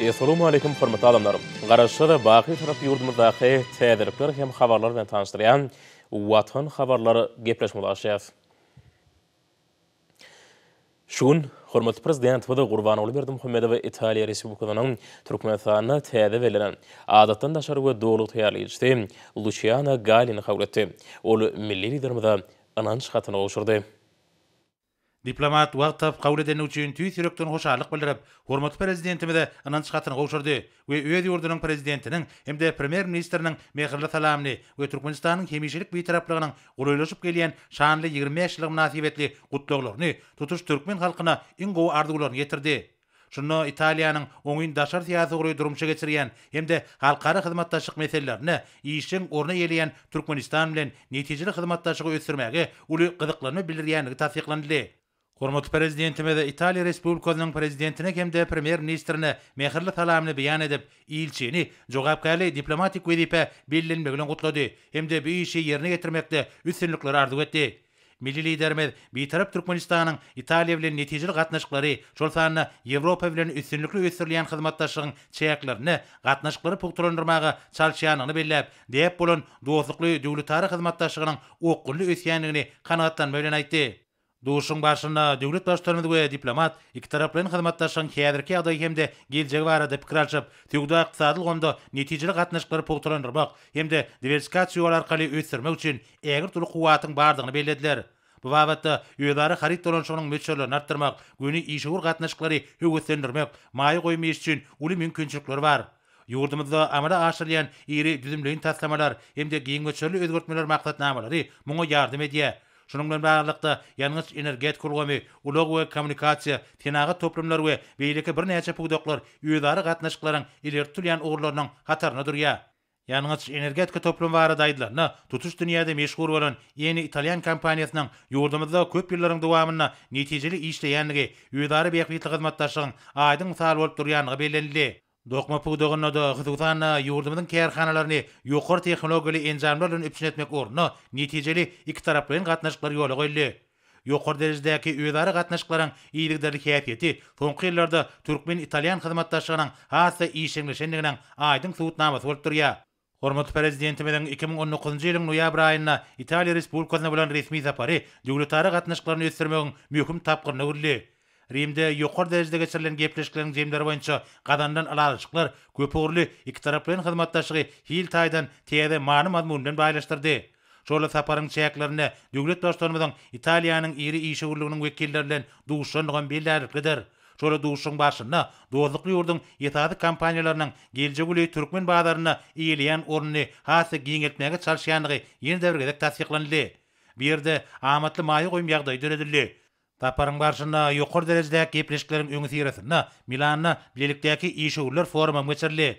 Assalamu alaykum hormatly adamlarym. Garaşyda baky tarap ýurdumyzdaky täzelikler hem habarlar bilen tanışdyrýan Watan habarlary gepleşmeli başlaýar. Şun hormatly prezident we Gurbanoğlu Berdimuhammedow Italiýa Respublikasynyň Türkmenistana täze berilen adatdan daşary we dowlat ýarlyjy Luciano Galini kabul etdi. Ol milli liderimize ananç hatyny goşurdy. Diplomat wagtap kabul edeni üçin tüý sürekden hoşarlyk bildirip, hormatly prezidentimize ananç hatyny goşurdy we öz ýurdunyň prezidentiniň hemde premier ministriniň mehirli salamny we Türkmenistanyň hemişelik beýtaraplygynyň gulaýlaşyp gelýän şanly 25 ýyllyk münasibetli gutlaklaryny tutuş türkmen halkyna iň gowy arzuwlaryny getirdi. Şunu Italiýanyň oňyn daşar syýasy goýy durumça geçirýän hemde halkara hyzmatdaşlyk meselelerini işiň orna ýelýän Türkmenistan bilen netijeli hyzmatdaşlygy ösdürmäge uly gyzyklanyny bildirýänligi tasdiklandy. Hormatly prezidentimize Italiýa Respublikasynyň prezidentine hemde premier ministrine mehirli salamny beýan edip, ilçini jogapkary diplomatik wezipe bellenmegi bilen gutlady. Hemde bu işi ýerine getirmekde üstünlikleri arzuw etdi. Milli liderimiz beýtarap Türkmenistanyň Italiýa bilen netijeli gatnaşyklary, şol sanyny Ýewropa bilen üstünlikli ösdürilýän hyzmatdaşlygyň çäklerini, gatnaşyklary pukturandyrmaga çalşýanyny belläp, diýip bolan dostlukly döwletary hyzmatdaşlygynyň okully ösýänligini kanagatlanmagy bilen aýtdy. Duşun başına döwlet başlarymyz we diplomat iki taraplyň hyzmatdaşlygyň häzirki adaý hemde geljegi barada pikir alşyp, tüýgde ykdysady gonda netijeli gatnaşyklary pukturandyrmak hemde diversifikasiýa arkaly ösdürmek üçin ägir türlü kuwatyň bardygyny bellädiler. Bu babatda ýödary harit dolanşygynyň meçhurlaryny artdyrmak, göni işigur gatnaşyklary höwetlendirmek, maýy goýmaş üçin uly mümkinçilikler bar. Ýurdumyzda amala aşyrýan iri düzümleýin taslamalar hemde giňmeçerli özgertmeler maksatnamalary muňa ýardym edýär. Şunun bilen baglykda ýalňyz energetik ulgamy, ulug we kommunikasiýa, tenagy toplumlar we beýleki bir näçe pugdaklar ýödary gatnaşyklaryň ileri tutulýan ugurlarynyň hataryna durýar. Ýalňyz energetik toplum barada aýdylaryna tutuş dünýäde meşhur bolan ýeni Italiýan kompaniýasynyň ýurdumyzda köp ýyllaryň dowamyna netijeli işleýänligi ýödary beýiklikli hyzmatdaşlygyň aýdyň misaly bolup durýanyny bellenildi. Dokma pugdagyna da hyzgutana ýurdumyzyň kärhanalaryny ýokary tehnologiýaly enjamlar bilen öpüşen etmek orna netijeli iki taraplyň gatnaşyklary ýola goýuldy. Ýokary derejedäki öýdary gatnaşyklaryň iýlikleri häsiýeti soňky ýyllarda türkmen Italiýan hyzmatdaşlygynyň hassa işleňleşendiginiň aýdyň subutnamasy bolup durýar. Hormatly prezidentimiziň 2019-njy ýylyň noýabr aýynda Italiýa Respublikasyna bolan resmi sapary döwletary gatnaşyklaryny ösdürmegiň möhüm tapgyryny gördi. Rimde ýokary derejede geçirilen gepleşikleriň jemleri boýunça gadandan alalışyklar köp ugurly iki taraplyň hyzmatdaşlygy hil taýdan täze many mazmun bilen baýlaşdyrdy. Şol saparyň çäklerini döwlet başlarymyzyň Italiýanyň iri işi gurlugynyň wekilleri bilen duşanlygan bellälikdir. Şol duşun başyna dozlukly ýurdun ýetadi kompaniýalarynyň geljek uly türkmen bazaryna iýilýän ornuny hasa giňeltmäge çalşýanlygy ýene däwrede tasdiklandy. Bu ýerde amatly maýy goýum ýagdaý döredildi. Taparyň barşyna ýokary derejedäki gepleşikleriň öňü sirasynda Milanda bilelikdäki işgürler forumy geçirildi.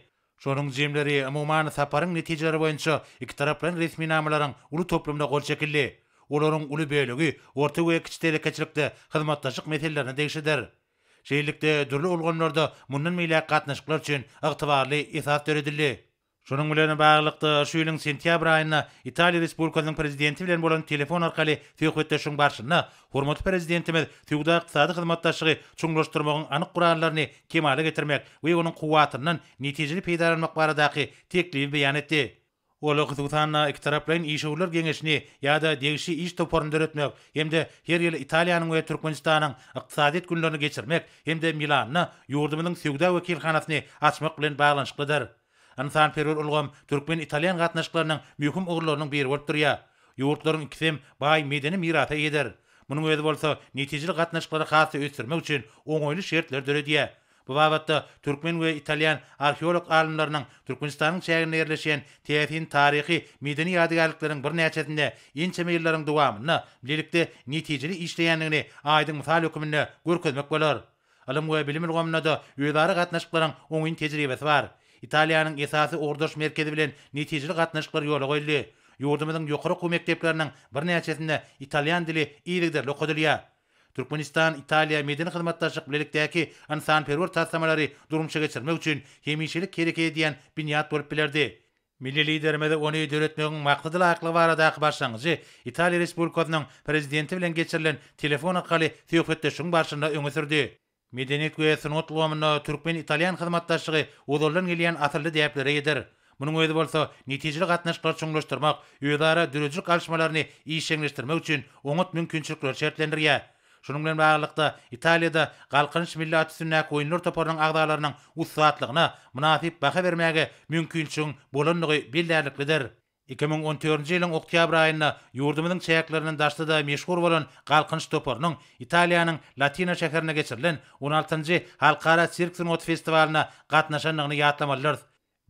Şonuň jemleri umumany saparyň netijeleri boýunça iki taraplyň resmi namalaryň uly toplumda gol çekildi. Olaryň uly bölegi orta we kiçik telekeçilikde hyzmatdaşlyk meselelerini degişdir. Şeýlelikde dürli ulgamlarda mundan meýle gatnaşyklar üçin ygtybarly esas döredildi. Şunun bilen baglykda şu ýylyň sentýabr aýynda Italiýa Respublikasynyň prezidenti bilen bolan telefon arkaly söhbetleşiň barşyna hormatly prezidentimiz tüýgde ykdysady hyzmatdaşlygy çuňlaşdyrmagyň anyk gurallaryny kemale getirmek we onuň kuwatyndan netijeli peýdalanmak baradaky teklibi beýan etdi. Ol hyzgutana iki taraplyň işgürler geňeşini ýa-da degişi iş toparyny döretmek hemde her ýyl Italiýanyň we Türkmenistanyň ykdysadyt günlerini geçirmek hemde Milanyň ýurdumynyň söwda wekilhanasyny açmak bilen baglanyşyklydyr. Ansan perur ulgam Türkmen Italiýan gatnaşyklarynyň möhüm ugurlarynyň biri bolup durýar. Ýurtlaryň ikisem baý medeni mirata eder. Munyň özi bolsa netijeli gatnaşyklary hasy ösdürmek üçin oňoýly şertler döredýär. Bu babatda Türkmen we Italiýan arheolog alymlarynyň Türkmenistanyň çägine ýerleşen täzeň taryhy medeni ýadygarlyklaryň bir näçesinde ençe ýyllaryň dowamyna bilelikde netijeli işleýänligini aýdyň mysal höküminde görkezmek bolar. Alim we bilim ulgamyna da ýödary gatnaşyklaryň oňyn tejribesi bar. Italiýanyň esasy ordaş merkezi bilen netijeli gatnaşyklar ýola goýuldy. Ýurdumyzyň ýokary okuw mekdepleriniň bir näçesinde italyan dili iýligdir okudylýar. Türkmenistan Italiýa medeni hyzmatdaşlyk bilelikdäki ansanperwer taslamary durumça geçirmek üçin hemişelik kerek edýän binýat bolup bilerdi. Milli liderimiz ony döretmegiň maksady hakly baradaky başlangyjy Italiýa Respublikasynyň prezidenti bilen geçirilen telefon arkaly söhbetleşiň barşynda öňe sürdi. Medeniyet we sunat ulgamyna türkmen italyan hyzmatdaşlygy uzaldan gelýän asylly däplere eder. Munyň özi bolsa netijeli gatnaşyklary çoňlaşdyrmak, öýdara dürejlik alşmalaryny işeňleşdirmek üçin oňat mümkinçilikler şertlendirýär. Şunun bilen baglanykda Italiýada galkynç millat üstünäki oýunlar toparynyň agdalarynyň ussatlygyna münasip baha bermäge mümkinçilik bolanlygy bildirliklidir. 2014-nji ýylyň oktýabr aýynda ýurdumyzyň çäýäklerinden daşdyda meşhur bolan galkynç toparynyň Italiýanyň Latina şäherine geçirilen 16-njy halkara sirk sunat festiwalyna gatnaşanlygyny ýatlamalylar.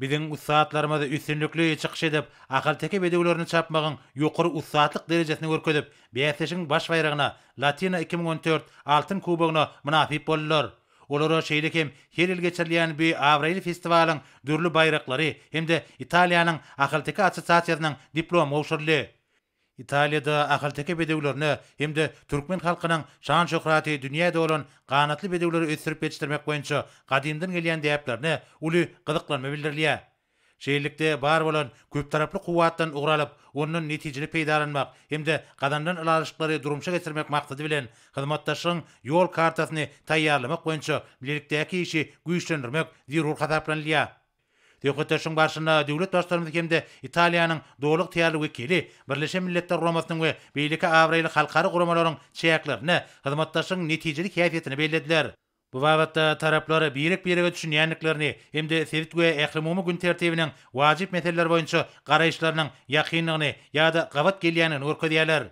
Biziň ussatlarymyzy üstünlikli çykyş edip, akal teke bedewlerini çapmagyň ýokary ussatlyk derejesine görkezip, bäseşiň baş bayragyna Latina 2014 altyn kubogyna münasip boldylar. Olara şeýle hem her ýyl geçirilýän bir Avril festiwalyň dürli bayraklary hemde Italiýanyň Akalteke Assosiasiýasynyň diplom owşurly. Italiýada akalteke bedewlerini hemde türkmen halkynyň şan şöhraty dünýäde bolan ganatly bedewleri ösürip ýetişdirmek boýunça gadymdan gelýän däplerini uly gyzyklanma bildirilýär. Şeýlelikde bar bolan köp taraply kuwatdan ugralyp, onuň netijeli peýdalanmak hemde gadandan alaşyklary durumşa geçirmek maksady bilen hyzmatdaşyň ýol kartasyny taýýarlamak boýunça bilelikdäki işi güýçlendirmek zerur hasaplanylýar. Döwletleşiň başynda döwlet başlarymyz hemde Italiýanyň dowluk täýärli wekili, Birleşen Milletler Guramasynyň we beýleki Avril halkary guramalaryň çäýäklerini, hyzmatdaşyň netijeli käýfiýetini bellädiler. Bu wagtda taraplar birek-birege düşünýänliklerini hemde sewit we ählimumy gün tertibiniň wajyp meseleler boýunça garaýşlarynyň ýakynlygyny ýa-da gawat gelýänini görkezýärler.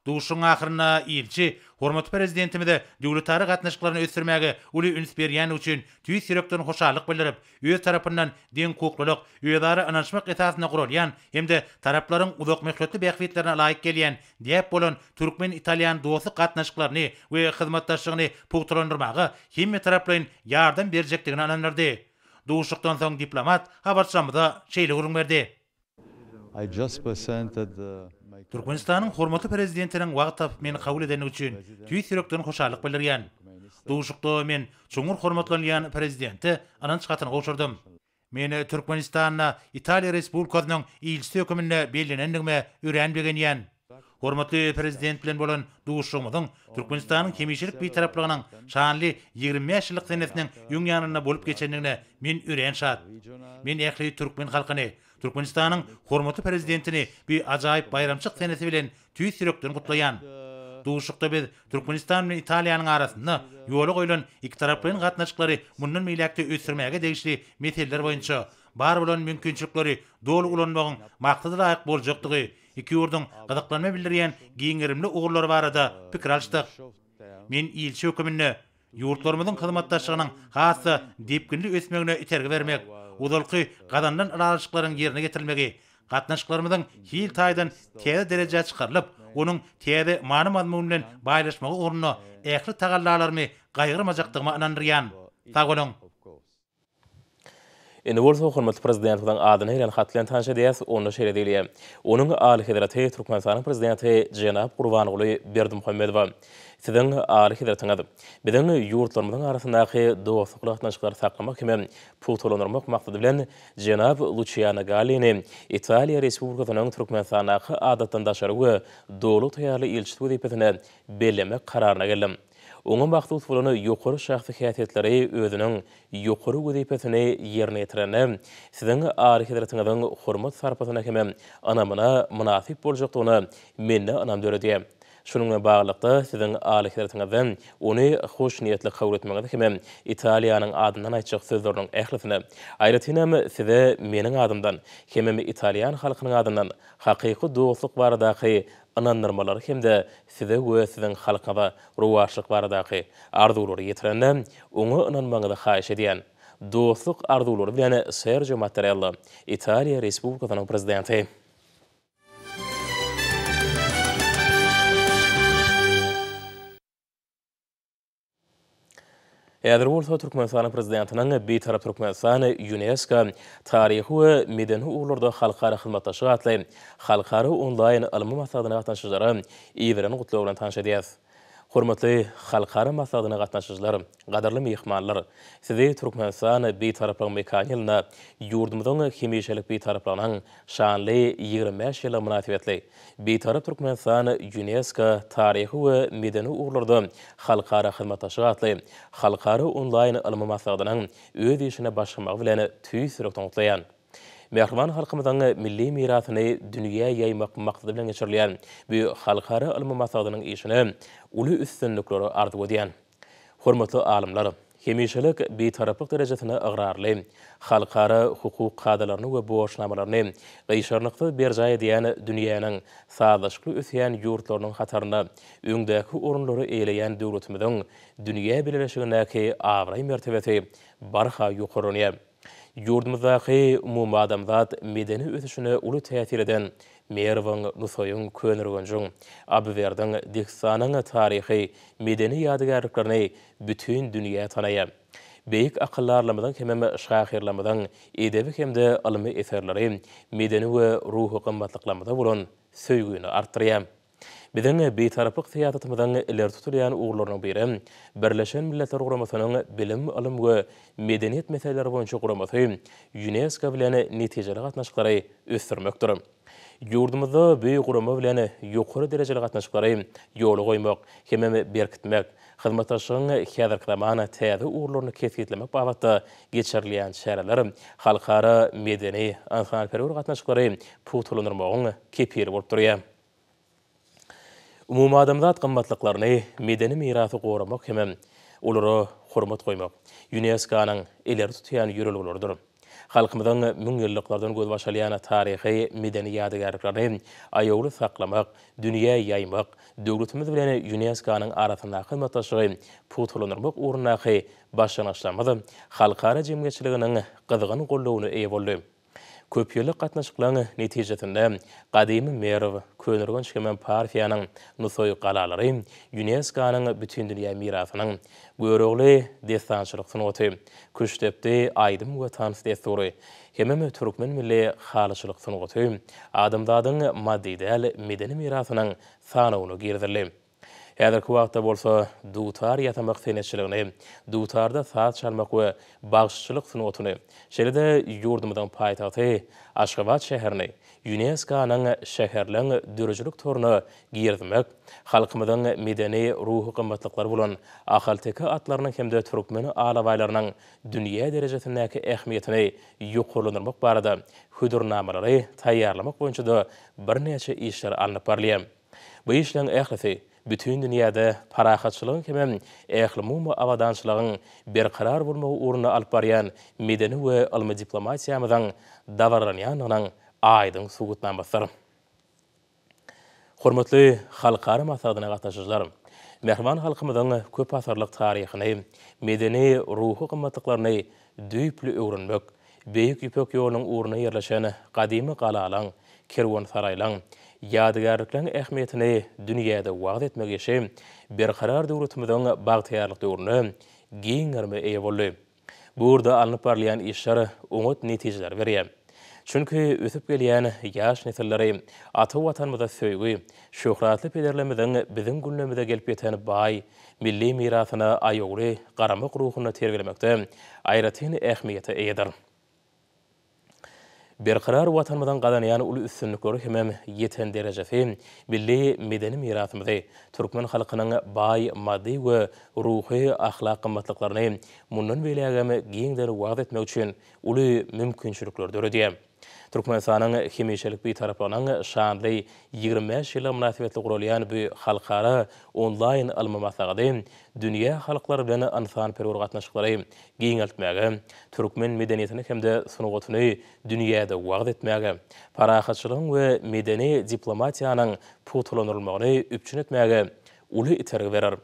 Duşun ahyrına ilçi, hormatly prezidentimize döwletary gatnaşyklaryny ösürmäge uly üns berýän üçin tüýs ýürekden hoşallyk bildirip, öz tarapyndan deň hukuklylyk, öýdary anaşmak esasyna gurulýan hemde taraplaryň uzak meşguliyetli bähwitlerine laýyk gelýän diýip bolan türkmen italyan dostluk gatnaşyklaryny we hyzmatdaşlygyny puwturlandyrmagy hemme taraplaryň ýardam berjekdigini anandyrdy. Duşukdan soň diplomat habarçamyza şeýle gurun berdi. I just presented Türkmenistanyň hormatly prezidentiniň wagtyp meni kabul edeni üçin tüýs ýürekden hoşallyk bildirýän. Duşukda men çoňur hormatlanýan prezidenti anan çykatyny gowşurdym. Meni Türkmenistanyň Italiýa Respublikasynyň ilçisi hökümine bellenendigime öýrenbegenýän. Hormatly prezident bilen bolan duşugymyzyň Türkmenistanyň kemişilik beýtaraplygynyň şanly 25 ýyllyk senesiniň ýöň ýanyna bolup geçendigine men öýren şat. Men ähli türkmen halkyny Türkmenistanyň hormatly prezidentini bir ajaýyp bayramçyk senesi bilen tüýs ýürekden gutlaýan. Duşukda biz Türkmenistan bilen Italiýanyň arasynda ýola goýulan iki taraplaryň gatnaşyklary mundan meýlekde ösürmäge degişli meseleler boýunça bar bolan mümkinçilikleri dolu ulanmagyň maksady laýyk boljakdygy, iki ýurduň gyzyklanma bildirýän giňerimli ugurlary barada pikir alşdyk. Men ilçi hökümine ýurtlarymyzyň hyzmatdaşlygynyň hasy depkinli ösmegine itergi bermek, uzalky gadandan alaşyklaryň ýerine getirilmegi, gatnaşyklarymyzyň hil taýdan täze derejäge çykarylyp, onuň täze many mazmun bilen baýlaşmagy ornuny ähli tagallarmy gaýrymajagdygyma inandyrýan. Sag bolun. Indi bolsa hormatly prezidentiň adyny ýeren hatlan tanşa diýäs, onu şeýle diýilýär. Onuň aly hedraty Türkmenistanyň prezidenti Jenap Gurbanoğlu Berdimuhammedow. Siziň aly hedratyňyz biziň ýurtlarymyzyň arasyndaky dostluk gatnaşyklary saklamak hem puwturlandyrmak maksady bilen Jenap Luciano Galini Italiýa Respublikasynyň Türkmenistanyň adatdandaşary we dowlat täýärli ilçisi wezipetine bellemek kararyna geldim. Oňa maksat bolany ýokary şahsy häsiýetleri özüniň ýokary wezipetini ýerine ýetirene, siziň aly hedratyňyzyň hormat sarpasyna hem anamyna münasip boljakdygyny menne anam döredýär. Şunun bilen baglykda siziň aly hedratyňyzdan ony hoş niýetli kabul etmeňiz hem Italiýanyň adyndan aýtjak sözleriniň ählisine, aýratynam size meniň adymdan hem Italiýan halkynyň adyndan hakyky dostluk baradaky anandyrmalary hemde size we siziň halkyna ruwaşlyk baradaky arzulary ýetirende oňa inanmaňyzy haýyş edýän. Dostluk arzulary bilen Sergio Mattarella, Italiýa Respublikasynyň prezidenti. Häzir bolsa Türkmenistanyň prezidentiniň beýtarap Türkmenistan UNESCO taryhy we medeni ugurlarda halkara hyzmatdaşlyk atly halkara onlaýn ilmi masadyna gatnaşyjylary ýerini gutlaw bilen tanış edýäs. Hormatly halkara maslahatyna gatnaşyjylar, gadarly mehmanlar, sizi Türkmenistan beýtaraplyk mekanylyna ýurdumyzyň hemişelik beýtaraplygynyn şanly 25 ýyly münasibetli beýtarap Türkmenistan UNESCO taryhy we medeni ugrlarda halkara hyzmatdaşlyk atly halkara onlaýn ilmi maslahatynyň öz işine başlamak bilen tüýsürek toňlaýan. Mehriban halkymyzyň milli mirasyny dünýä ýaymak maksady bilen geçirilýän bu halkara ilmi maslahatynyň işine uly üstünlikleri ardy edýän. Hormatly alimler, hemişelik beýtaraplyk derejesine ıgrarly, halkara hukuk kadalaryny we boşnamalaryny gyşarnykly berja edýän dünýäniň sazlaşykly ösýän ýurtlarynyň hataryna öňdäki orunlary eýleýän döwletimiziň dünýä birleşigindäki awray mertebesi barha ýokarynýar. Yurdumyzdaki umum adamzat medeni ösüşüne uly täsir eden Merwin Nusoyun Könürgönjüň Abywerdiň Dihsanyň taryhy medeni ýadygärliklerini bütün dünýä tanaýar. Beýik akyllarlamydan hemem şahyrlamydan edebi hemde ilmi eserleri medeni we ruhy gymmatlyklamyda bolan söýgüni artdyrýar. Biziň beýtaraplyk syýasatymyzyň ileri tutulýan ugurlarynyň biri Birleşen Milletler Guramasynyň bilim, ilim we medeniýet meseleleri boýunça guramasy UNESCO bilen netijeli gatnaşyklary ösdürmekdir. Ýurdumyzda beýik gurama bilen ýokary derejeli gatnaşyklary ýoly goýmak, hemem berkitmek, hyzmatdaşlygyň häzirki zamana täze ugurlaryny kesgitlemek babatda geçirilýän şäherler halkara medeni ansanperwer gatnaşyklary putulandyrmagyň kepiri bolup durýar. Umum adamzat gymmatlyklaryny medeni mirasy goramak hemem olara hormat goýmak UNESCO-nyň ileri tutýan ýöreliglerdir. Halkymyzyň müň ýylliklardan göz başalýan taryhy medeni ýadygärliklerini aýagly saklamak, dünýä ýaymak, döwletimiz bilen UNESCO-nyň arasyndaky hyzmatdaşlygy putulandyrmak ugrundaky başlanýanlar halkara jemgyýetçiliginiň gyzgyn gollawyny eýe boldy. Köp ýyllyk gatnaşyklaryň netijesinde gadymy Merw Könürgönjüň partiýanyň Nusoy galalary UNESCO-nyň bütün dünýä mirasynyň göregli destançylyk sunuty, köşdepde aýdym we tans destury, hemem türkmen milli halyçylyk sunuty, adamzadyň maddi däl medeni mirasynyň sanawyny girdirli. Häzirki wagtda bolsa dutar ýatamak senetçiligini, dutarda saat çalmak we bagşçylyk sunutyny, şeýle-de ýurdumyzyň paýtagty Aşgabat şäherini UNESCO-nyň şäherleň dörejilik toruny girdirmek, halkymyzyň medeni ruhy gymmatlyklary bolan ahalteka atlarynyň hemde türkmeni alabaýlarynyň dünýä derejesindäki ähmiýetini ýokarlandyrmak barada hüdürnamalary taýýarlamak boýunça da birneçe işler alınıp barylýar. Bu işleň ählisi bütün dünýäde parahatçylygyň hemem ähli awadançylygyň berkarar bolmagy uruny alyp barýan medeni we ilmi diplomatiýamyzyň dawarlanýanynyň aýdyň sugutnamasydyr. Hormatly halkara maslahatyna gatnaşyjylar, mehriban halkymyzyň köp asarlyk taryhyny, medeni ruhy gymmatlyklaryny düýpli öwrenmek, beýik ýüpek ýolunyň uruny ýerleşen gadymy galalaň, kerwansaraýlaň, ýadygärlikleriň ähmiýetini dünýäde wagt etmek işi berkarar döwletimiziň bagtyarlyk döwrüne giňerme eýe boldy. Burada alınıp barylýan işler oňat netijeler berýär. Çünki ösüp gelýän ýaş nesilleri ata watanymyza söýgü, şöhratly pederlerimiziň biziň günlemizde gelip ýeten baý milli mirasyna aýagly garamak ruhuny terbilemekde aýratyn ähmiýete eýedir. Berkarar watanymyzyň gadanýan uly üstünlikleri hemem ýeten derejesi milli medeni mirasymyzy türkmen halkynyň baý maddi we ruhy ahlak gymmatlyklaryny mundan belägeme giňden wagt etmek üçin uly mümkinçilikler döredýär. Türkmenistanyň hemişelik beýtaraplarynyň şanly 25 ýyla münasibetli gurulýan bu halkara onlaýn ilmi maslahaty dünýä halklary bilen ansanperwer gatnaşyklary giňeltmäge, türkmen medeniýetini hemde sunugatyny dünýäde wagt etmäge, parahatçylygyň we medeni diplomatiýanyň putulandyrylmagyny üpçün etmäge uly itergi berer.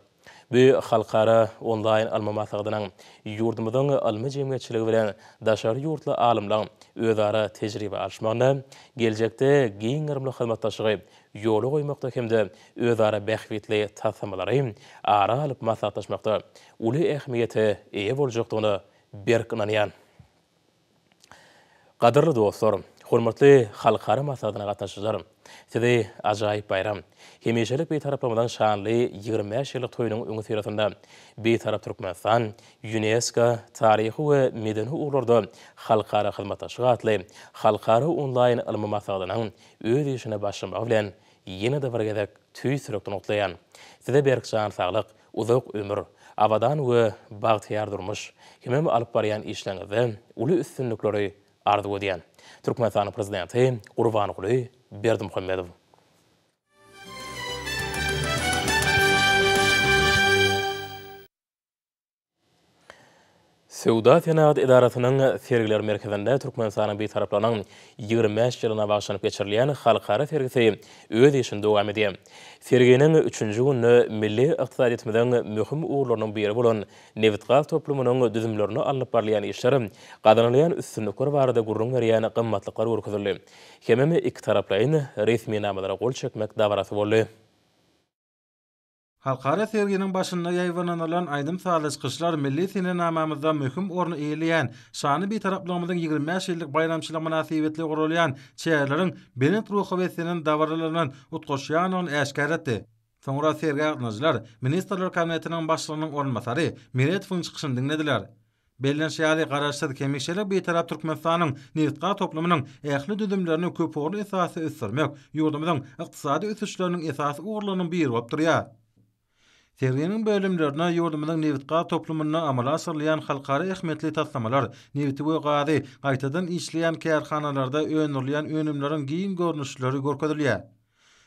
Bu halkara onlaýn ilmi maslahatynyň ýurdumyzyň ilmi jemgyýetçiligi bilen daşary ýurtly alimler özara tejribe alşmagyna, geljekde giňerimli hyzmatdaşlygy ýoly goýmakda hemde özara bähwetli tasammalary ara alyp maslahatdaşmakda uly ähmiýete eýe boljakdygyny berk inanýan. Gaderli dostlar, Hormatly halkara masadyna gatnaşyjylar. Sizi ajaýyp bayram. Hemişelik bir taraplamydan şanly 25 ýyllyk toýunyň öňü serasynda bir tarap Türkmenistan, UNESCO taryhy we medeni ugrlarda halkara hyzmatdaşlyk atly halkara onlaýn ilmi masadynyň öz işine başlamak bilen ýene-de bir gezek tüýsürekden otlaýan. Size berkşan saglyk, uzak ömür, abadan we bagtyar durmuş, hemem alyp barýan işlerinizi uly üstünlikleri arzu edýän. Türkmenistan prezidenti Gurbanoğlu Berdimuhammedow. Sewda Senat Idarasynyň sergiler merkezinde Türkmenistanyň bir taraplanan 25 ýylyna bagşlanyp geçirilýän halkara sergisi öz işinde dowam edýär. Serginiň 3-nji günü milli ykdysadyýetimiziň möhüm uğurlarynyň biri bolan Nevitgal toplumynyň düzümlerini alyp barýan işleri, gadanylýan üstünlikler barada gurrun berýän gymmatlyklar görkezildi. Hemem iki taraplaryň resmi namalara gol çekmek dawarasy boldy. Halkara serginiň başynda ýaýwanalan aýdym salyskyşlar milli sinenamamyzda möhüm orny eýleýän, şany bir taraplamyzyň 25 ýyllyk bayramçylyk münasibetli gurulýan çäýerleriň benet ruhy we senen dawarlarynyň utgaşýanyny äşkar etdi. Soňra sergi gatnaşyjylar Ministrler Kabinetiniň başlygynyň orunbasary Miretowyň çykyşyny dinlediler. Bellen şäýali garaşsyz kemikçilik bir tarap Türkmenistanyň Nevitgal toplumynyň ähli düzümlerini köp ogly esasy ösürmek, ýurdumyzyň ykdysady ösüşleriniň esasy ugrlarynyň biri bolup durýar. Serginiň bölümlerine ýurdumyzyň Nevitgal toplumyna amala asyrlayan halkara ähmetli taslamalar, Neviti we gady gaýtadan işleýän kärhanalarda öňürleýän önümleriň giň görnüşleri görkezilýär.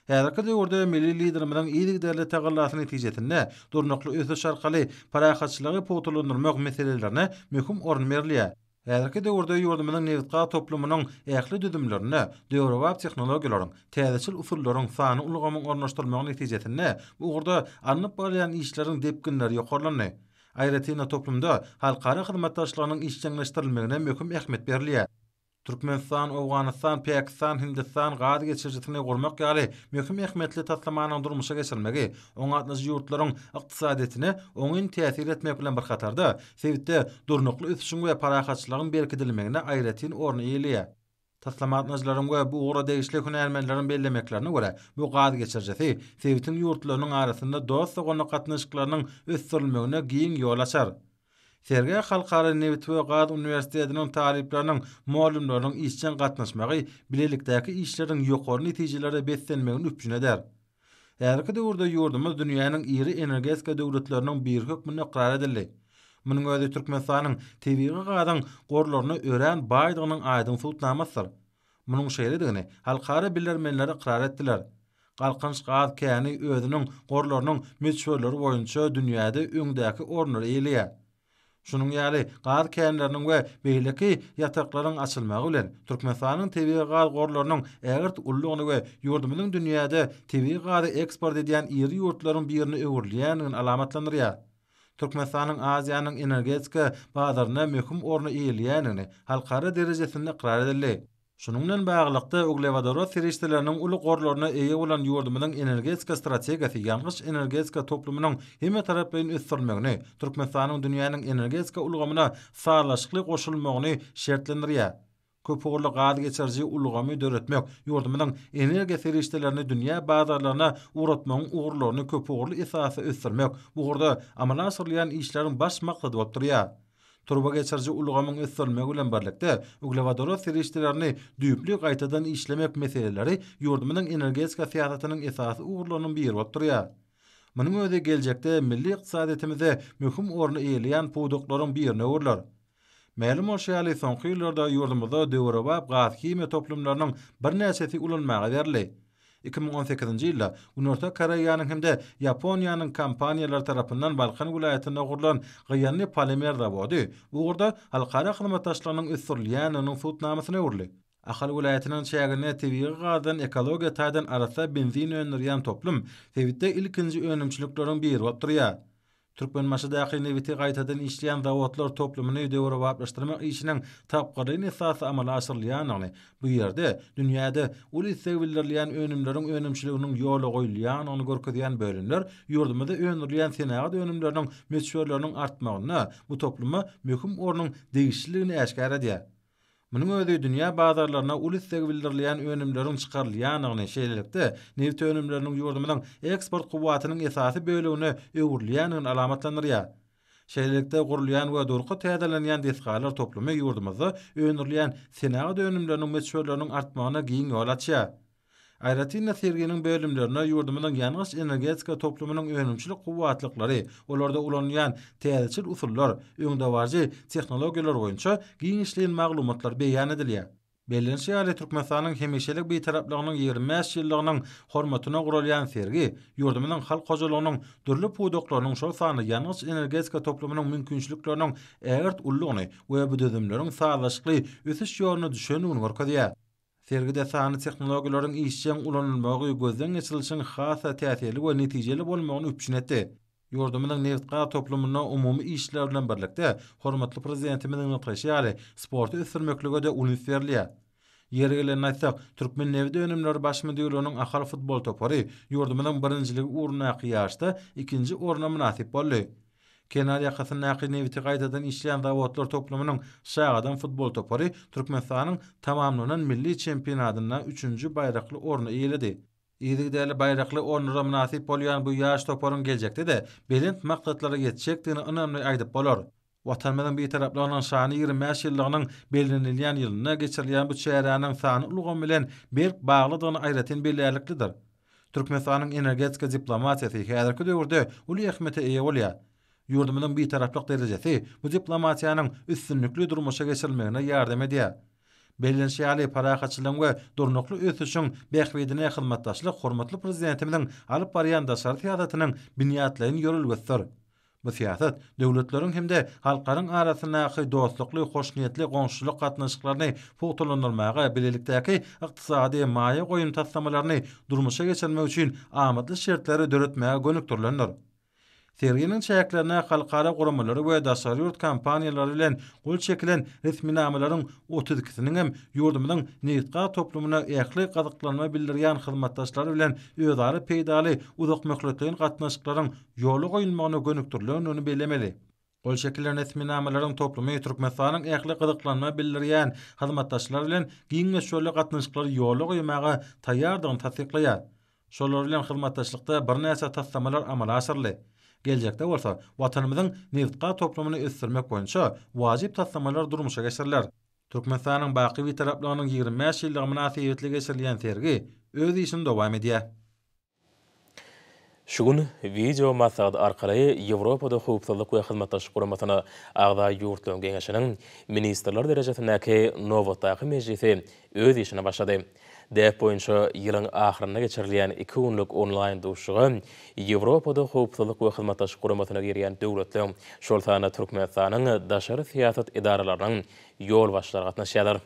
Häzirki döwürde milli liderimiziň iýdigderli tagallasyny netijesinde durnakly ösüş arkaly parahatçylygy potulandyrmak meselelerine möhüm orun berilýär. Häzirki döwürde ýurdumyzyň Nevitgal toplumynyň ähli düzümlerine döwrewap tehnologiýalaryň, täzeçil usullaryň sany ulgamyň ornaşdyrmagy netijesinde bu ugurda anyp barýan işleriň depkinleri ýokarlandy. Aýratyna toplumda halkara hyzmatdaşlygynyň işçileşdirilmegine möhüm ähmet berilýär. Türkmenistan, Awganistan, Pakistan, Hindistan gady geçirjisini gurmak ýaly möhüm ähmetli taslamanyň durmuşa geçirilmegi, oň atnaşy ýurtlaryň ykdysadyetine oňyn täsir etmek bilen bir hatarda sebitde durnukly ösüşiň we parahatçylygyň berkidilmegine aýratyn orny eýleýär. Taslamatnaşylaryň we bu ugura degişli hünärmenleriň bellemeklerine görä, bu gady geçirjisi sebitin ýurtlarynyň arasynda dost we gatnaşyklarynyň ösdirilmegine giň ýol açar. Sergi halkara Nevit we Gad Üniversitetiniň talipläriniň, muallimläriniň işçen gatnaşmagy bilelikdäki işleriň ýokary netijelere beslenmegini üpjün eder. Häzirki döwürde ýurdumyz dünýäniň iri energetika döwletleriniň bir hökmüne ikrar edildi. Munyň özi Türkmenistanyň tebii gadan gorlaryny ören baýdygynyň aýdym sultnamasydyr. Munyň şeýledigini halkara bilermenleri ikrar etdiler. Galkynç gaz käni özüniň gorlarynyň meçhurlary boýunça dünýäde öňdäki ornary eýleýär. Şunun ýaly gaz känleriniň we beýleki ýataklaryň açylmagy bilen Türkmenistanyň tebii gaz gorlarynyň ägirt ullugyny we ýurdumyzyň dünýäde tebii gazy eksport edýän iri ýurtlaryň birini öwürleýänini alamatlandyrýar. Türkmenistanyň Aziýanyň energetika bazaryna möhüm orny eýleýänini halkara derejesinde ikrar edildi. Şunun bilen baglykda Uglevodorod serişdeleriniň uly gorlaryna eýe bolan ýurdumyzyň energetika strategiýasy ýalňyş energetika toplumynyň hemme taraplaryň ösdürmegini, Türkmenistanyň dünýäniň energetika ulgamyna sağlaşykly goşulmagyny şertlendirýär. Köp ogly gaz geçirji ulgamy döretmek, ýurdumyzyň energiýa serişdelerini dünýä bazarlaryna uratmagyň ugurlaryny köp ogly esasy ösdürmek, bu ugurda amala asyrlayan işleriň baş maksady bolup durýar. Turba geçirji ulgamyň ösdürmegi bilen birlikde Uglevodorod serişdelerini düýpli gaýtadan işlemek meseleleri ýurdumyzyň energetika syýasatynyň esasy ugurlarynyň biri bolup durýar. Munyň özi geljekde milli ykdysadyýetimize möhüm orny eýleýän puwduklaryň birini öwürler. Mälum bolşaly soňky ýyllarda ýurdumyzda döwrewap gaz hime toplumlarynyň bir näçesi ulanmaga berildi. 2018-nji ýylda Unorta Koreýanyň hemde Ýaponiýanyň kompaniýalary tarapyndan Balkan vilayatyna gurulan gynny polimer zawody bu ugurda halkara hyzmatdaşlygynyň ösdürilýäniniň sultnamasyny öwürli. Ahal vilayatynyň şäherine tebii gazdan ekologiýa taýdan arasa benzin öňürýän toplum sebitde ilkinji önümçilikleriň biri bolup durýar. Türkmenmaşydaky Neviti gaýtadan işleýän zawodlar toplumyny döwrewaplaşdyrmak işiniň tapgyryny esasy amala asyrlýanyny, bu ýerde dünýäde uly segirilýän önümleriň önümçiliginiň ýoly goýulýanyny görkezýän bölümler ýurdumyzda öňürleýän senägat önümleriniň meçhurlarynyň artmagyna, bu topluma möhüm ornyň degişliligini äşkar edýär. Munyň özi dünýä bazarlaryna ulusdagi bildirilýän önümleriň çykarylýanyny şeýlelikde neft önümleriniň ýurdumyň eksport kuwwatynyň esasy bölügini öwürlýäniň alamatlanyrýar. Şeýlelikde gurulýan we durky täzelenýän desgalar toplumy ýurdumyzda öňürlýän senat önümleriniň meçhullygynyň artmagyna giň ýol açýar. Aýratynda serginiň bölümlerine ýurdumyň ýalňyş energetika toplumynyň önümçilik kuwwatlykları, olarda ulanýan täzeçil usullar, öňdewarjy tehnologiýalar boýunça giň işleýän maglumatlar beýan edilýär. Bellenşi ýaly Türkmenistanyň hemişelik beýtaraplygynyň 25 ýyllygynyň hormatyna gurulýan sergi, ýurdumyň halk hojalygynyň dürli puwdoklarynyň şol sany ýalňyş energetika toplumynyň mümkinçilikleriniň ägirt ullugyny we bu dözümleriň sağlaşykly ösüş ýoluny düşenigini görkezýär. Sergide sany tehnologiýalaryň işçiň ulanylmagy gözden geçirilişiň hasa täsirli we netijeli bolmagyny üpçün etdi. Ýurdumyň neftga toplumyna umumy işler bilen birlikde hormatly prezidentimiň nutgaşy sporty ösürmeklige de ulus berilýär. Ýeri gelen aýtsak, Türkmen Nevde önümleri baş müdürlüğünün ahal futbol topary ýurdumyň birinjiligi uğruna ýaşda ikinji uğruna münasip boldy. Kenar ýakasyny Nevde gaýtadan işleýän zawodlar toplumynyň şagadan futbol topary Türkmenistanyň tamamlanan milli çempionatyna 3-nji baýrakly orny eýledi. Ýerigdäli baýrakly ornlara münasip bolýan bu ýaş toparyň geljekde de belent maksatlara ýetjekdigini önemli aýdyp bolar. Watanymyzyň beýtaraplygynyň şany 25 ýyllygynyň bellenilýän ýylyna geçirilýän bu çäräniň sany ulgan bilen berk baglydygyny aýratyn belläliklidir. Türkmenistanyň energetika diplomatiýasy häzirki döwürde uly ähmiýete eýe bolýar. Ýurdumyň beýtaraplyk derejesi bu diplomatiýanyň üstünlükli durmuşa geçirilmegine ýardam edýär. Bellenşi ýaly parahaçylygyň we durnukly ösüşiň bähwedine hyzmatdaşlyk hormatly prezidentimiň alyp barýan daşary syýasatynyň binýatlaryny ýörülgesdir. Bu siýasat döwletleriň hemde halkaryň arasyndaky dostlukly, hoşniýetli goňşulyk gatnaşyklaryny puwtulandyrmaga, bilelikdäki ykdysady maýa goýun taslamalaryny durmuşa geçirmek üçin amadly şertleri döretmäge gönükdirlendir. Serginiň çäklerine halkara guramalary we daşary ýurt kampaniýalary bilen gol çekilen resminamalaryň 32-siniň hem ýurdumyň neftga toplumyna ähli gazyklanma bildirýän hyzmatdaşlary bilen özary peýdaly uzak möhletliň gatnaşyklaryň ýoly goýulmagyna gönükdirilenini bellemeli. Gol çekilen resminamalaryň toplumy Türkmenistanyň ähli gazyklanma bildirýän hyzmatdaşlary bilen giň meşhurly gatnaşyklary ýoly goýmaga taýýardygyny tasdiklaýar. Şolar bilen hyzmatdaşlykda bir näçe taslamalar amala asyrly. Geljekde bolsa watanymyzyň neftga toplumyny ösürmek boýunça wajyp taslamalar durmuşa geçirilýär. Türkmenistanyň baky beýtaraplygynyň 25 ýyllygy münasibetli geçirilýän sergi öz işini dowam edýär. Şugun video maksat arkaly Ýewropada howpsuzlyk we hyzmatdaşlyk guramatyna agda ýurtlaryň geňeşiniň ministrler derejesindäki Nowotdaky mejlisi öz işine başlady. Dep boýunça ýylyň ahyryna geçirilýän 2 günlük online duşugy Ýewropada howpsuzlyk we hyzmatdaşlyk guramatyna girýän döwletler, şol sany Türkmenistanyň daşary syýasat idaralarynyň ýol başlary gatnaşýarlar.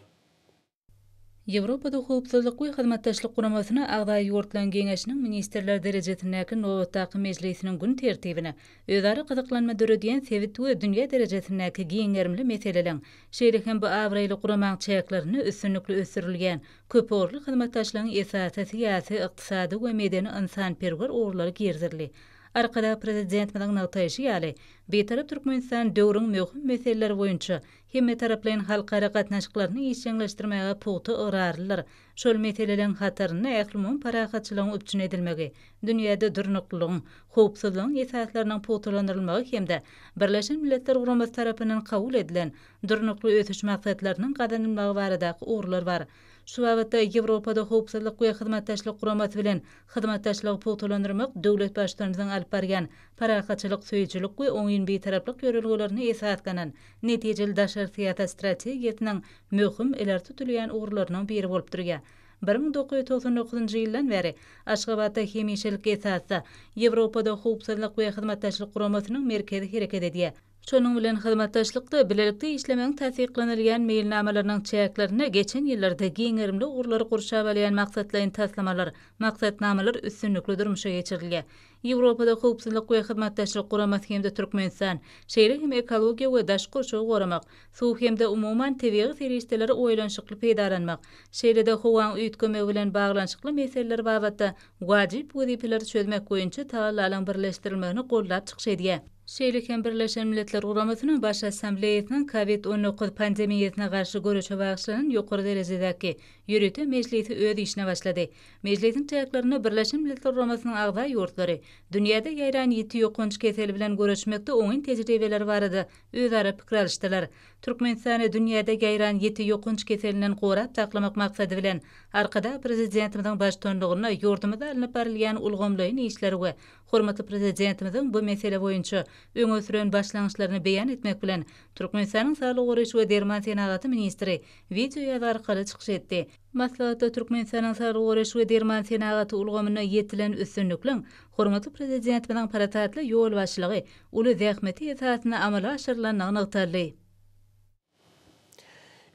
Ýewropada howpsuzlyk we hyzmatdaşlyk guramatyna agda ýurtlaryň geňeşiniň ministrler derejesindäki Nowotdaky mejlisiniň gün tertibine özary gyzyklanma döredýän sewit we dünýä derejesindäki giňerimli meseleleň, şeýlehem bu awraýly guramaň çäklerini üstünlikli ösürilýän köpörli hyzmatdaşlygyň esasy syýasy, ykdysady we medeni insanperwer orlary girzirli. Arkada prezidentimiň nutgaşy ýaly beýtarap Türkmenistan döwrüň möhüm meseleleri boýunça hemme taraplaryň halkara gatnaşyklaryny işçileşdirmäge puwty yrarlylar. Şol meseleleň hataryny ählimin parahatçylygyň üpçün edilmegi, dünýäde durnuklygyň, howpsuzlygyň esaslarynyň puwtulandyrylmagy hemde Birleşen Milletler Guramasy tarapyndan kabul edilen durnukly ösüş maksatlarynyň gadanylmagy baradaky uğurlar bar. Şu wagtda Ýewropada howpsuzlyk we hyzmatdaşlyk guramaty bilen hyzmatdaşlygy puwtulandyrmak döwlet başçylarynyň alyp barýan parahatçylyk, söýçilik we oňyn beýtaraplyk ýörelgelerini esasganan netijeli daşary syýasat strategiýasynyň möhüm eler tutulýan uğurlarynyň biri bolup durýar. 1999-njy ýyldan beri Aşgabatda hemişelik esasda Ýewropada howpsuzlyk we hyzmatdaşlyk guramatynyň merkezi hereket edýär. Şonuň bilen hyzmatdaşlykda bilelikde işlemeň täsirlenilýän meýilnamalarynyň çäklerini geçen ýyllarda giňerimli uğurlary gurşa bilýän maksatlaryň taslamalar, maksatnamalar üstünlikli durmuşa geçirilýär. Ýewropada howpsuzlyk we hyzmatdaşlyk guramaty hemde Türkmenistan, şeýle hem ekologiýa we daş gurşagy goramak, suw hemde umuman tebigy serişdeleri oýlanşykly peýdalanmak, şeýle de howaň üýtgeme bilen baglanşykly meseleler babatda wajyp wezipeler çözmek boýunça taýyarlaryň birleşdirilmegini gollap çykşy edýär. Şeýleken Birleşen Milletler Guramasynyň baş assambleýasynyň COVID-19 pandemiýasyna garşy görüşe bagşlanan ýokary derejedäki ýürütme meclisi öz işine başlady. Meclisiň çäklaryna Birleşen Milletler Guramasynyň agda ýurtlary dünýäde ýaýran 7 ýokunç keseli bilen görüşmekde oňun tejribeleri barada özara pikir alýşdylar. Türkmenistany dünýäde ýaýran 7 ýokunç keselinden gorap taklamak maksady bilen arkada prezidentimiziň başçylygyna ýordamda alınıp barilýan ulgamlaýyn işleri we hormatly prezidentimiziň bu mesele boýunça öňe süren başlangyçlaryny beýan etmek bilen Türkmenistanyň Saglyk goraýşy we derman senagaty ministri video ýazgy arkaly çykyş etdi. Maslahatda Türkmenistanyň Saglyk goraýşy we derman senagaty ulgamyna ýetilen üstünlükleň hormatly prezidentimiziň paratatly ýol başlygy uly zähmeti esasyna amala aşyrylanmagyny ygtyly.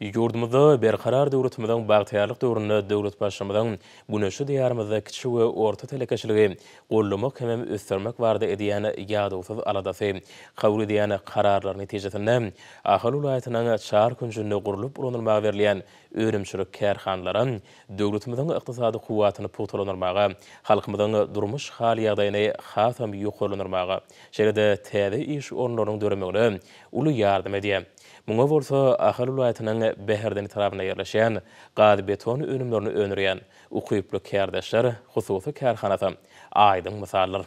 Yurdumuzda berkarar döwletimiziň bagtyarlyk döwründe döwlet başçymyzyň güneşi diýarymyzda kiçik we orta telekeçiligi gollamak hem ösdürmek barada edýän ýagdaýsy aladasy kabul edýän kararlar netijesinde Ahal ulaýatynyň çar günjünde gurulyp ulanylmagy berilýän öýrümçilik kärhanlara döwletimiziň ykdysady kuwatyny pogtalanyrmaga, halkymyzyň durmuş hal ýagdaýyny hasam ýokarlanyrmaga, şeýle-de täze iş orunlarynyň döremeğine uly ýardym edýär. Muňa bolsa Ahal ulaýatynyň Beherdeni tarabyna ýerleşen gaz beton önümlerini önürýän ukyply kärdeşler hususy kärhanasy aýdyň misallar.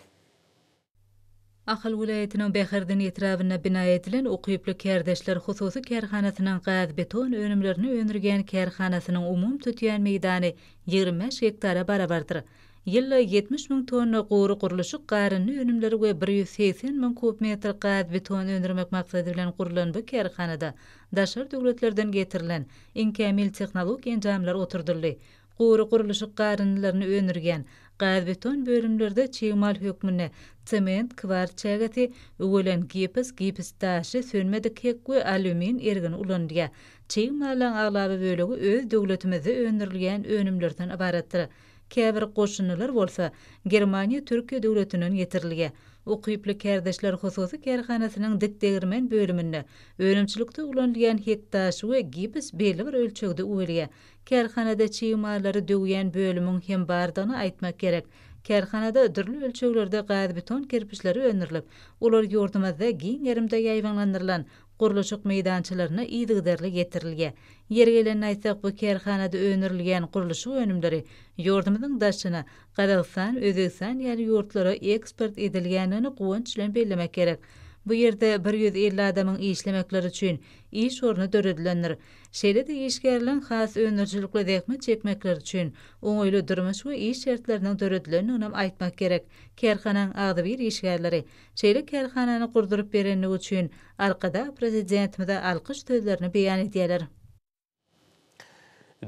Ahal vilayatynyň Beherdeni etrabyna bina edilen ukyply kärdeşler hususy kärhanasynyň gaz beton önümlerini önürgen kärhanasynyň umum tutýan meýdany 25 hektara barabardyr. Ýylda 70.000 tonna gowy guruluşy garyny önümleri we 180.000 kubmetr gaz beton öndürmek maksady bilen gurulan bu kärhanada daşar döwletlerden getirilen inkämil tehnologik enjamlar oturdurly. Gowy guruluşy garynylaryny önürgen gaz beton bölümlerde çyýmal hökmüne sement, kwarts çägeti, öwelen gipis taşy, sönmedi kek we alümin ergin ulandyr. Çyýmalyň aglaby bölegi öz döwletimizde öndürilýän önümlerden ibaratdyr. Käbir goşunlar bolsa Germaniýa Türkiýe döwletiniň ýetirilýär. Ukyply kärdeşler hususy kärhanasynyň dikdegirmen bölüminde önümçilikde ulanylýan hektaş we gipis belli bir ölçegde uwelýär. Kärhanada çyýmalary döwýän bölümüň hem bardygyny aýtmak gerek. Kärhanada dürli ölçeklerde gaz beton kerpiçleri öndürilip, olar ýurdumyzda giň ýerimde ýaýwanlandyrylan guruluşyk meýdançylaryna ýygyderli getirilýär. Ýeri gelen aýtsak, bu kärhanada öndürilýän guruluşyk önümleri ýurdumyzyň daşyna Gazagystan, Özbegistan ýaly ýurtlara eksport edilýänini gowunç bilen bellemek gerek. Bu ýerde 150 adamyň işlemekleri üçin iş orny döredilendir. Şeýle-de işgärlerin has öňürçilikle zähmet çekmekleri üçin oňaýly durmuş we iş şertleriniň döredilenini aýtmak gerek. Kärhananyň agdy bir işgärleri şeýle kärhanany gurduryp berenligi üçin arkada prezidentimize alkyş sözlerini beýan edýärler.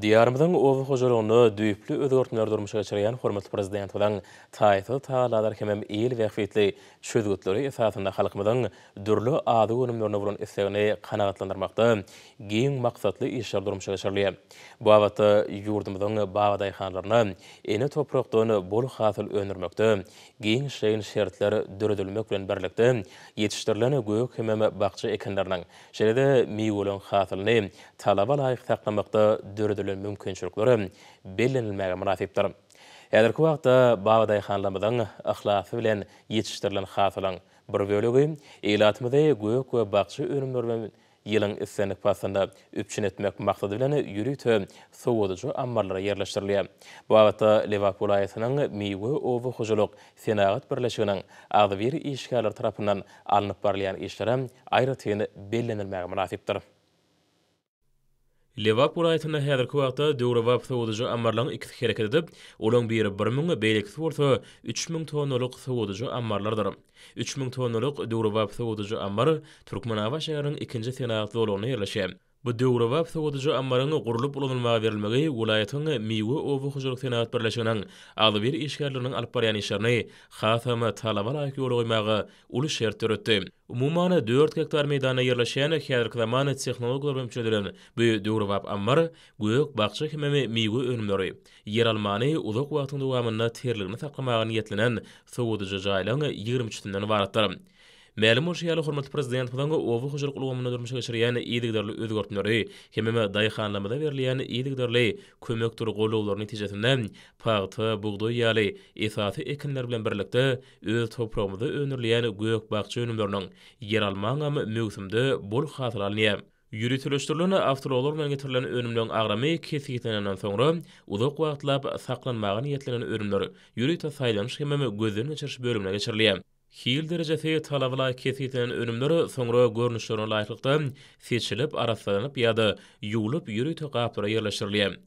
Diyarımızın ovu hojalygyny düýpli özgörtmeler durmuşa geçirýän hormatly prezidentimiň taýsy taýladar hemem ýyl wagtly çözgütleri esasynda halkymyzyň dürli ady önümlerine bolan islegini kanagatlandyrmakda giň maksatly işler durmuşa geçirilýär. Bu wagtda ýurdumyzyň bagdaýhanlaryna ene toprakdan bol hasyl öndürmekde giň şeýin şertler döredilmek bilen birlikde ýetişdirilen gök hemem bakça ekenleriniň şeýle-de meýweleň hasylyny talaba laýyk saklamakda döredilmek mümkinçilikleri bellenilmäge münasipdir. Häzirki wagtda bagdaýhanlamyzyň ahlafy bilen ýetişdirilen hasylyň bir bölegi eýlatymyzda gök we bakça önümleri bilen ýylyň islenip pasynda üpçün etmek maksady bilen ýürütip sowadyjy ammarlara ýerleşdirilýär. Bu wagtda Liverpool aýatynyň meýwe owu hojalyk senagat birleşiginiň agdy bir işgärler tarapyndan alınıp barilýan işlere aýratyn bellenilmäge münasipdir. Liverpool aýatyna häzirki wagtda döwrewap sowadyjy ammarlaryň iki hereket edip, olaň biri 1000 beýlekli bolsa 3000 tonnalyk sowadyjy ammarlardyr. 3000 tonnalyk döwrewap sowadyjy ammar Türkmenawa şäheriniň ikinji senagatly bolugyna ýerleşýär. Bu döwrewap sowadyjy ammaryň gurulyp ulanylmagy berilmegi welaýatyň meýwe owu hojalyk senagat birleşiginiň agdy bir işgärleriniň alyp barýan işlerini hasamy talaba laýyk ýola goýmagy uly şert töretdi. Umuman 4 hektar meýdana ýerleşýän häzirki zamany tehnologiýalar öňçülerini bu döwrewap ammar gök bakça hemem meýwe önümleri ýer almany uzak wagtyň dowamynda terligini saklamagy niýetlenen sowadyjy jaýlaryň 23-den ibaratdyr. Ma'lum bolýaly hormatly prezident bilen owu hoşuluk ulgamyna durmuşa geçirýän ýygydarly özgörtmeleri, hememe daýhanlamada berilýän ýygydarly kömekdir golawlaryny netijesinde paýta, bugdoý ýaly esasy ekinler bilen birlikde öz toprağymyzda önürleýän gök bagçy önümleriniň yer almaňam mögsümde bol hasyl alynýar. Ýürütülüşdirilen awtologlar bilen getirilen önümleriň agramy kesýetlenen soňra uzak wagtlap saklanmagy niýetlenen önümler ýürüte saýlanyş hememe gözden geçiriş bölümine geçirilýär. Hil derejesi talabylar kesýetlenen önümleri soňra görnüşlerine laýykda seçilip araslanıp ýa-da ýuwulyp ýürüte gaplara ýerleşdirilýär.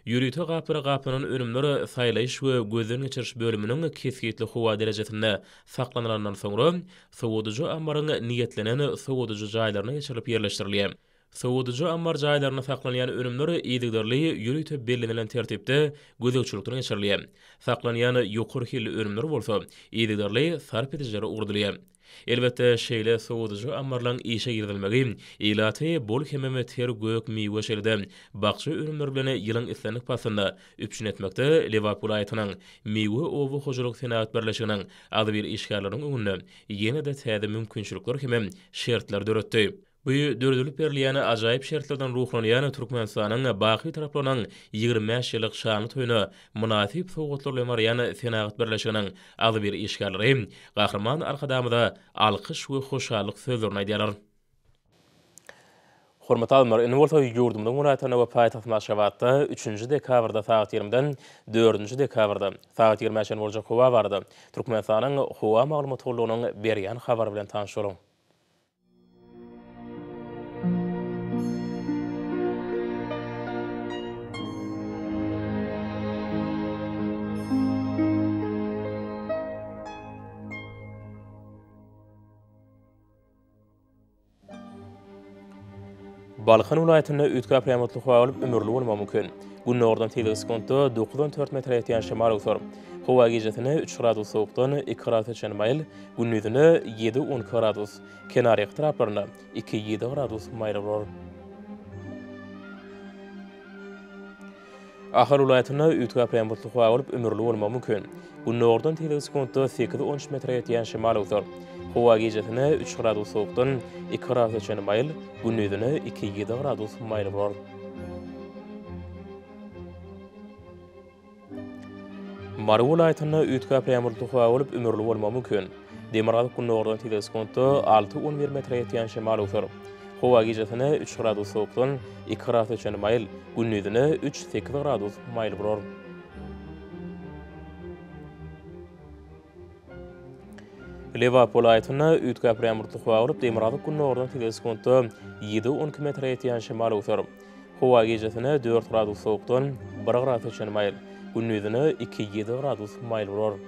Ýürüte gapynyň önümleri saýlaýyş we gözden geçiriş bölüminiň kesýetli howa derejesinde saklanandan soňra sowudyjy ammaryň niýetlenen sowudyjy jaýlaryna geçirilip ýerleşdirilýär. Sowudyjy ammar jaýlaryna saklanýan önümleri ýygydarly ýürüte belgilenen tertipde gözegçilikden geçirilýär. Saklanýan ýokary hilli önümleri bolsa, ýygydarly sarp etijlere ugurdylýar. Elbette şeýle sowudyjy ammarlaryň işe girilmegi, ilaty bol hememe ter gök miwe şeýlede bagçy önümleri bilen ýylyň islenip pasynda üpşün etmekde Liverpool aýatynyň miwe owu hoşuluk senat birleşiginiň ady bir işgärleriň öňünde ýene-de täze mümkinçilikler hemem şertler döretdi. Bu dördülüp berilýän ajaýyp şertlerden ruhlanýan Türkmenistanyň baky taraplarynyň 25 ýyllyk şany toýuny munasip sowgatlarly marýan senat birleşiginiň ady bir işgärleri gahrman arkadamyda alkyş we hoşallyk sözlerini aýdýarlar. Hormatly alymlar, indi bolsa ýurdumyň muratana we paýtaht Maşgabatda 3-nji dekabrda saat 20-den 4-nji dekabrda saat 20-den boljak howa bardy. Türkmenistanyň howa maglumatçylygynyň berýän habary bilen tanışalyň. Balkan vilayatyna ütka primatly howa bolup ömürli bolmagy mümkin. Günne ordan tezlik sekonda 94 metr ýetýän şemal ösür. Howa gejesine 3 gradus sowukdan 2 gradus mayl, günnüzine 7-10 gradus, kenarya taraplarına 2-7 gradus mayl bolur. Ahar vilayatyna ütka primatly howa bolup ömürli bolmagy mümkin. Günne ordan tezlik sekonda 8-13 metr ýetýän şemal ösür. Howa gejesine 3 gradus sowukdan 2 gradus mayl, günnüzine 2-7 gradus mayl bolur. Mary vilayatyna ütka primatly howa bolup ömürli bolmagy mümkin. Demirgazyk günne ordan tezlik sekonda 6-11 metr ýetýän şemal ösür. Howa gejesine 3 gradus sowukdan 2 gradus mayl, günnüzine 3-8 gradus mayl bolur. Liverpool aýatyna ütka primatly howa bolup demirgazyk günne ordan tezlik sekonda 7-12 metr ýetýän şemal ösür. Howa gejesine 4 gradus sowukdan 1 gradus mayl, günnüzine 2-7 gradus mayl bolur.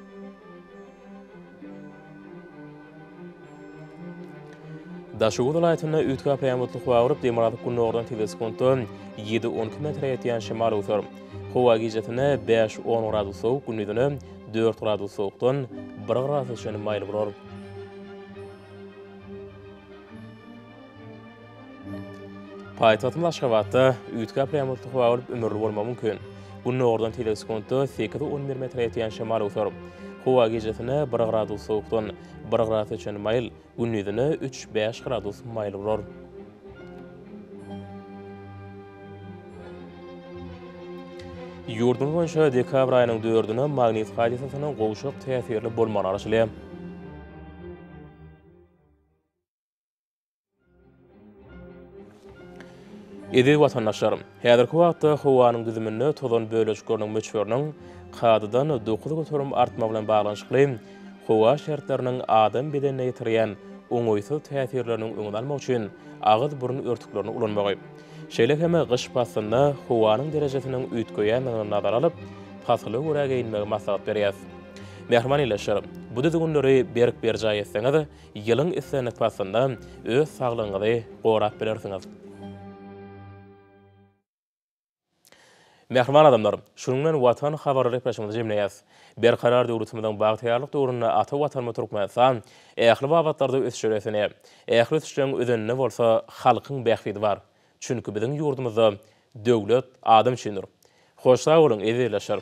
Daşugu vilayatyna ütka primatly howa bolup demirgazyk günne ordan tezlik sekonda 7-12 metr ýetýän şemal ösür. Howa gejesine 5-10 gradus sowuk, günnüzine 4 gradus sowukdan 1 gradus mayl bolur. Paýtaht Maşgabatda ütka primatly howa bolup ömürli bolmagy mümkin. Günne ordan tezlik sekonda 8-11 metr ýetýän şemal ösür. Howa gejesine 1 gradus sowukdan 1 gradus mayl, günnüzine 3-5 gradus mayl bolur. Ýurdum boýunça dekabr aýynyň 4-üne magnit hadisasynyň gowşak täsirli bolmany araşdyrýar. Edi watandaşlarym, häzirki wagtda howanyň düzüminde tozan bölejikleriniň möçberiniň kadydan 9 götürüm artma bilen baglanyşykly howa şertleriniň adam bedenine ýetirýän oňoýsuz täsirleriniň öňüne almak üçin agyz burun örtüklerini ulanmagy. Şeýle heme gyş pasynda howanyň derejesiniň üýtgeýänligini nazar alyp, pasly görä geýinmegi maslahat berýär. Mehriman ýylaşlar, bu düzgünleri berk berjaý etseňiz, ýylyň islenip pasynda öz saglygyňyzy gorap bilersiňiz. Mehriman adamlar, şununla watan habarly repressiyony jemleýär. Berkarar döwletimiziň bagtyarlyk döwründe ata watanmy Türkmenistan ähli wagtlarda ösüşýärsine, ähli ösüşüň özenine bolsa halkyň bähfidi bar. Çünki biziň ýurdumyzda döwlet adam üçindir. Hoş sag bolun, ýa-da